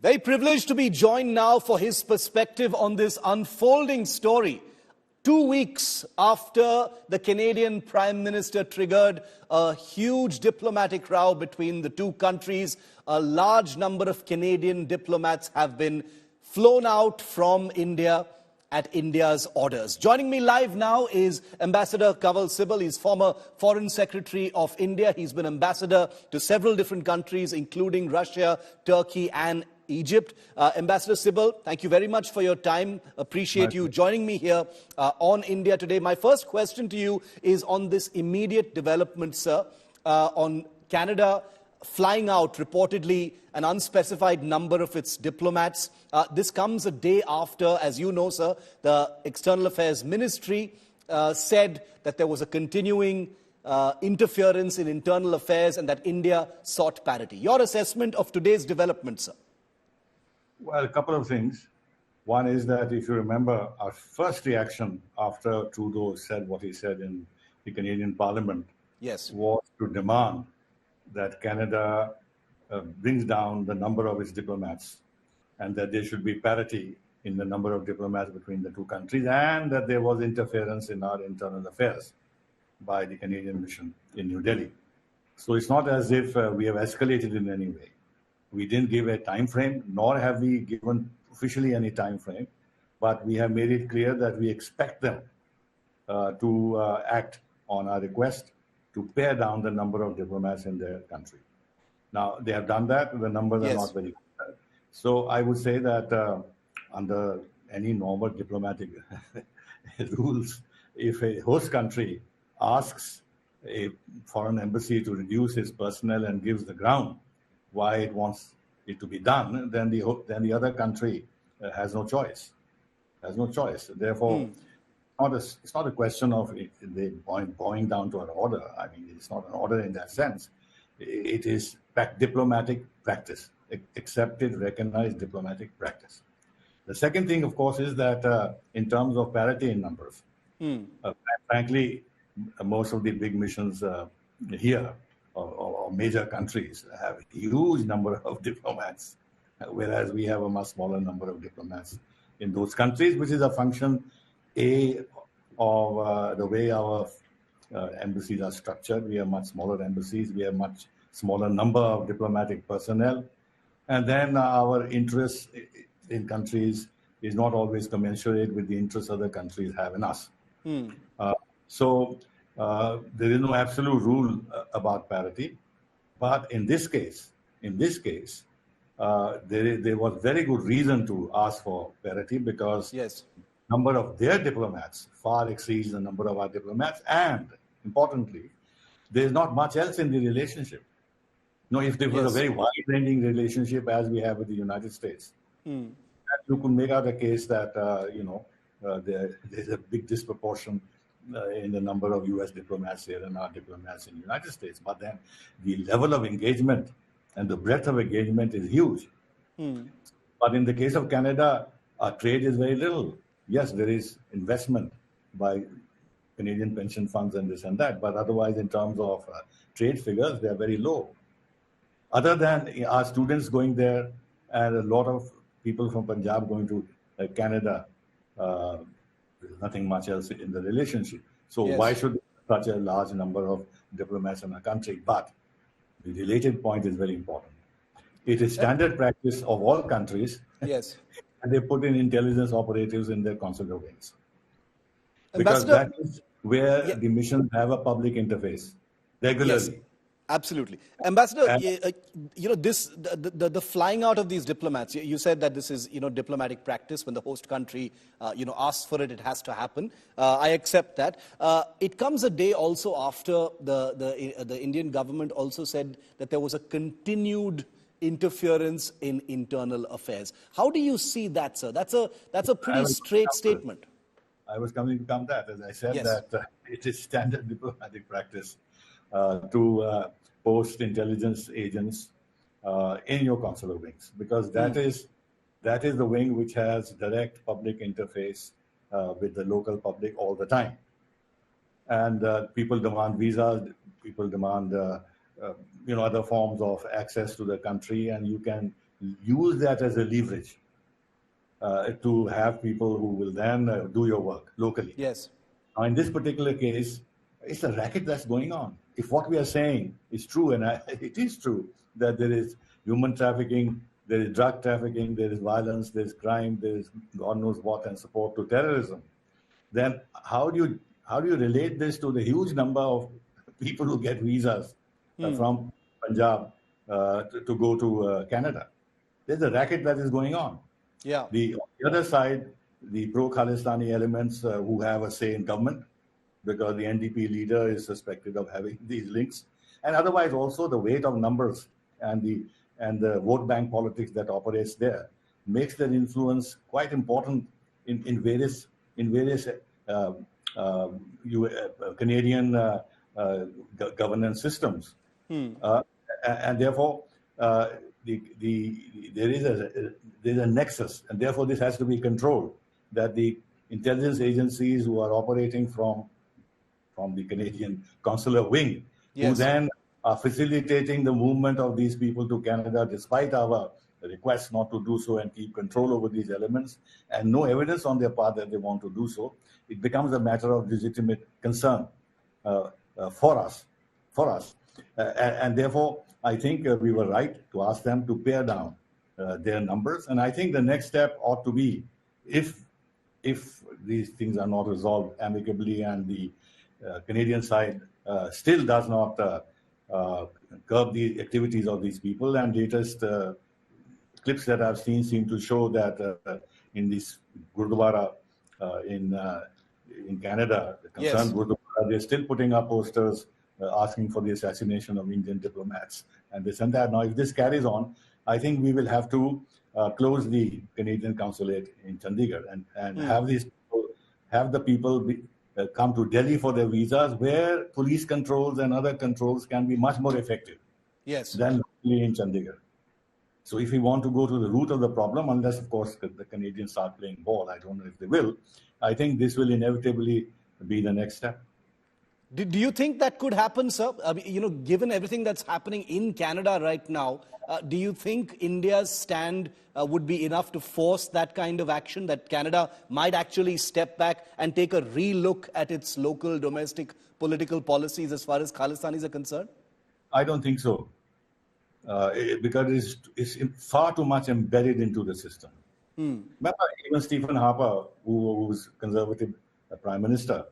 Very privileged to be joined now for his perspective on this unfolding story. 2 weeks after the Canadian Prime Minister triggered a huge diplomatic row between the two countries, a large number of Canadian diplomats have been flown out from India at India's orders. Joining me live now is Ambassador Kanwal Sibal. He's former Foreign Secretary of India. He's been ambassador to several different countries, including Russia, Turkey, and Egypt. Ambassador Sibal, thank you very much for your time. Appreciate you joining me here on India Today. My first question to you is on this immediate development, sir, on Canada flying out reportedly an unspecified number of its diplomats. This comes a day after, as you know, sir, the External Affairs Ministry said that there was a continuing interference in internal affairs and that India sought parity. Your assessment of today's development, sir? Well, a couple of things. One is that if you remember, our first reaction after Trudeau said what he said in the Canadian Parliament was to demand that Canada brings down the number of its diplomats and that there should be parity in the number of diplomats between the two countries and that there was interference in our internal affairs by the Canadian mission in New Delhi. So it's not as if we have escalated in any way. We didn't give a time frame, nor have we given officially any time frame, but we have made it clear that we expect them to act on our request to pare down the number of diplomats in their country. Now, they have done that. The numbers are not very good. So I would say that under any normal diplomatic rules, if a host country asks a foreign embassy to reduce its personnel and gives the ground why it wants it to be done, then the other country has no choice. Therefore, it's not a question of they bowing down to an order. I mean, it's not an order in that sense. It is diplomatic practice, accepted, recognized diplomatic practice. The second thing, of course, is that in terms of parity in numbers, frankly, most of the big missions here or major countries have a huge number of diplomats, whereas we have a much smaller number of diplomats in those countries, which is a function, of the way our embassies are structured. We have much smaller embassies. We have much smaller number of diplomatic personnel. And then our interest in countries is not always commensurate with the interests other countries have in us. So there is no absolute rule about parity. But in this case, there was very good reason to ask for parity because number of their diplomats far exceeds the number of our diplomats, and importantly, there is not much else in the relationship. If there was a very wide-ranging relationship as we have with the United States, you could make out a case that there's a big disproportion in the number of U.S. diplomats here and our diplomats in the United States. But then the level of engagement and the breadth of engagement is huge. But in the case of Canada, our trade is very little. Yes, there is investment by Canadian pension funds and this and that, but otherwise in terms of trade figures, they are very low. Other than our students going there and a lot of people from Punjab going to Canada, there's nothing much else in the relationship. So why should such a large number of diplomats in a country? But the related point is very important. It is standard practice of all countries. And they put in intelligence operatives in their consular wings. Because that is where the missions have a public interface regularly. Absolutely. Ambassador, the flying out of these diplomats, you said that this is, diplomatic practice. When the host country, asks for it, it has to happen. I accept that. It comes a day also after the Indian government also said that there was a continued interference in internal affairs. How do you see that, sir? That's a pretty straight statement. I was coming to come that, as I said, that it is standard diplomatic practice to post intelligence agents in your consular wings, because that is the wing which has direct public interface with the local public all the time. And people demand visas, people demand other forms of access to the country, and you can use that as a leverage to have people who will then do your work locally. Yes. Now, in this particular case, it's a racket that's going on. If what we are saying is true, and it is true, that there is human trafficking, there is drug trafficking, there is violence, there is crime, there is God knows what, and support to terrorism, then how do you relate this to the huge number of people who get visas from Punjab to go to Canada? There's a racket that is going on. Yeah. On the other side, the pro-Khalistani elements who have a say in government, because the NDP leader is suspected of having these links, and otherwise also the weight of numbers and the vote bank politics that operates there makes their influence quite important in various Canadian governance systems, and therefore there is a nexus, and therefore this has to be controlled. That the intelligence agencies who are operating from the Canadian consular wing, who then are facilitating the movement of these people to Canada, despite our request not to do so and keep control over these elements, and no evidence on their part that they want to do so, it becomes a matter of legitimate concern for us. And therefore, I think we were right to ask them to pare down their numbers. And I think the next step ought to be, if these things are not resolved amicably and the Canadian side still does not curb the activities of these people, and latest clips that I've seen seem to show that in this Gurdwara in Canada, the concerned Gurdwara, they're still putting up posters asking for the assassination of Indian diplomats and this and that. Now, if this carries on, I think we will have to close the Canadian consulate in Chandigarh and have the people come to Delhi for their visas, where police controls and other controls can be much more effective than in Chandigarh. So if we want to go to the root of the problem, unless, of course, the Canadians start playing ball, I don't know if they will, I think this will inevitably be the next step. Do you think that could happen, sir? Given everything that's happening in Canada right now, do you think India's stand would be enough to force that kind of action, that Canada might actually step back and take a re-look at its local domestic political policies as far as Khalistanis are concerned? I don't think so. Because it's far too much embedded into the system. Remember, even Stephen Harper, who was Conservative Prime Minister,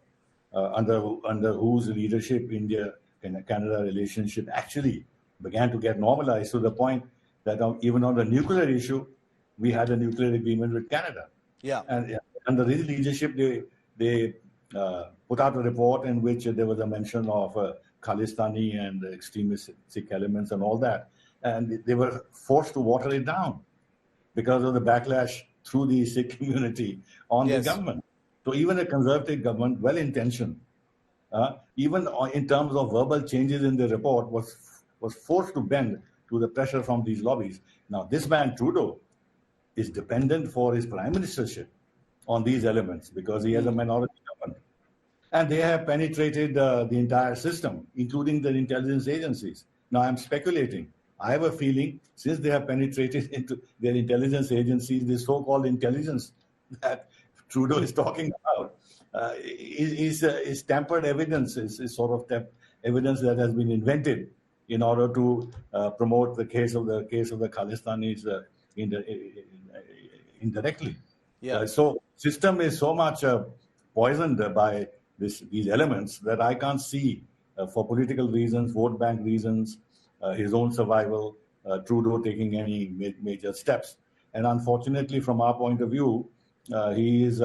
under whose leadership India and Canada relationship actually began to get normalized, to the point that even on the nuclear issue, we had a nuclear agreement with Canada. And under his leadership, they put out a report in which there was a mention of Khalistani and extremist Sikh elements and all that. And they were forced to water it down because of the backlash through the Sikh community on the government. So even a conservative government, well-intentioned, even in terms of verbal changes in the report, was forced to bend to the pressure from these lobbies. Now, this man, Trudeau, is dependent for his prime ministership on these elements because he has a minority government. And they have penetrated the entire system, including the intelligence agencies. Now, I'm speculating. I have a feeling, since they have penetrated into their intelligence agencies, this so-called intelligence that Trudeau is talking about is tampered evidence, is sort of evidence that has been invented in order to promote the case of the Khalistanis indirectly. So system is so much poisoned by these elements that I can't see, for political reasons, vote bank reasons, his own survival, Trudeau taking any major steps. And unfortunately, from our point of view, he is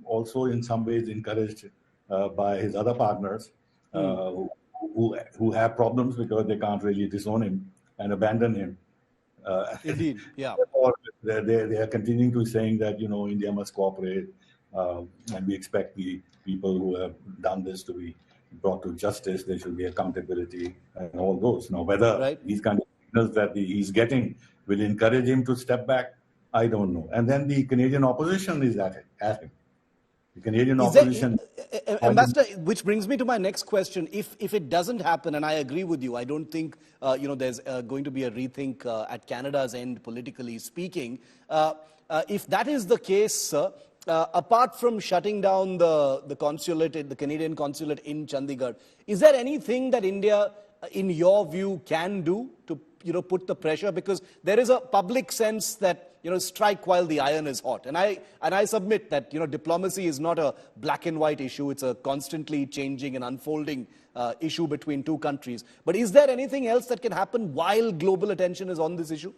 also in some ways encouraged by his other partners who have problems because they can't really disown him and abandon him. Indeed, Or they are continuing to saying that, India must cooperate, and we expect the people who have done this to be brought to justice. There should be accountability and all those. Now, whether these kind of signals that he's getting will encourage him to step back, I don't know. And then the Canadian opposition is at him. The Canadian opposition... Ambassador, which brings me to my next question. If it doesn't happen, and I agree with you, I don't think there's going to be a rethink at Canada's end, politically speaking. If that is the case, apart from shutting down the consulate, the Canadian consulate in Chandigarh, is there anything that India, in your view, can do to put the pressure? Because there is a public sense that strike while the iron is hot, and I submit that diplomacy is not a black and white issue; it's a constantly changing and unfolding issue between two countries. But is there anything else that can happen while global attention is on this issue?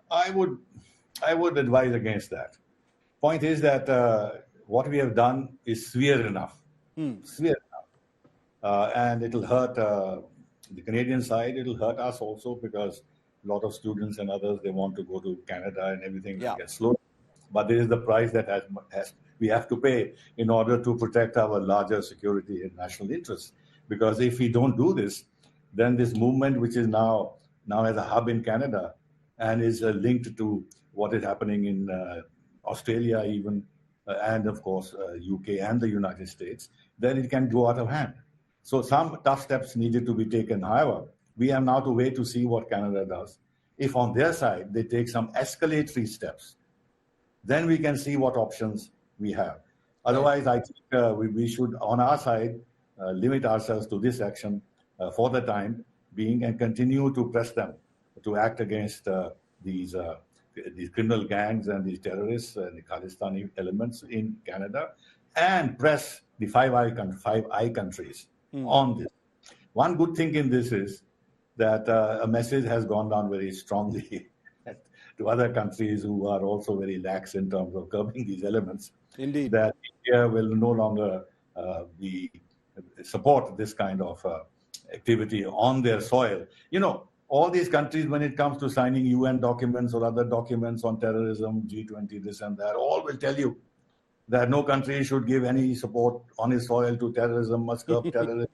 I would advise against that. Point is that what we have done is severe enough, severe enough, and it'll hurt the Canadian side. It'll hurt us also because a lot of students and others, they want to go to Canada and everything will get slow. But there is the price that we have to pay in order to protect our larger security and national interests. Because if we don't do this, then this movement, which is now has a hub in Canada and is linked to what is happening in Australia even, and of course UK and the United States, then it can go out of hand. So some tough steps needed to be taken. However, we have now to wait to see what Canada does. If on their side they take some escalatory steps, then we can see what options we have. Otherwise, I think we should, on our side, limit ourselves to this action for the time being and continue to press them to act against these criminal gangs and these terrorists and the Khalistani elements in Canada, and press the Five Eye countries on this. One good thing in this is that a message has gone down very strongly to other countries who are also very lax in terms of curbing these elements. Indeed. That India will no longer support this kind of activity on their soil. All these countries, when it comes to signing UN documents or other documents on terrorism, G20, this and that, all will tell you that no country should give any support on its soil to terrorism, must curb terrorism,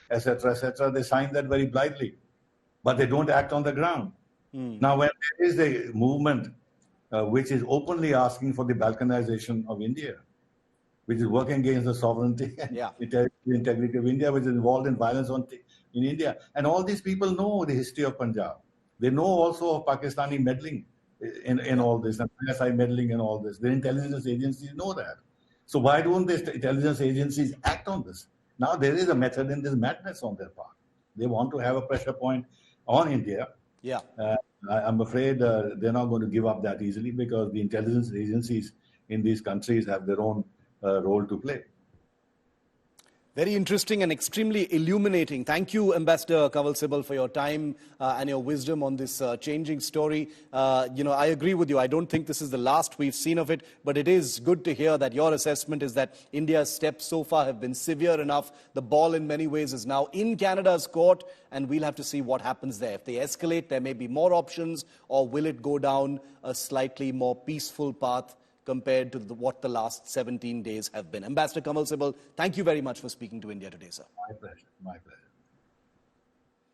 etc., etc. They sign that very blithely, but they don't act on the ground. Now, when there is a movement which is openly asking for the balkanization of India, which is working against the sovereignty and integrity of India, which is involved in violence in India. And all these people know the history of Punjab. They know also of Pakistani meddling in all this, and ISI meddling in all this. The intelligence agencies know that. So why don't the intelligence agencies act on this? Now there is a method in this madness on their part. They want to have a pressure point on India. Yeah. I'm afraid they're not going to give up that easily, because the intelligence agencies in these countries have their own role to play. Very interesting and extremely illuminating. Thank you, Ambassador Kanwal Sibal, for your time and your wisdom on this changing story. I agree with you. I don't think this is the last we've seen of it, but it is good to hear that your assessment is that India's steps so far have been severe enough. The ball in many ways is now in Canada's court, and we'll have to see what happens there. If they escalate, there may be more options, or will it go down a slightly more peaceful path compared to what the last 17 days have been. Ambassador Kanwal Sibal, thank you very much for speaking to India Today, sir. My pleasure. My pleasure.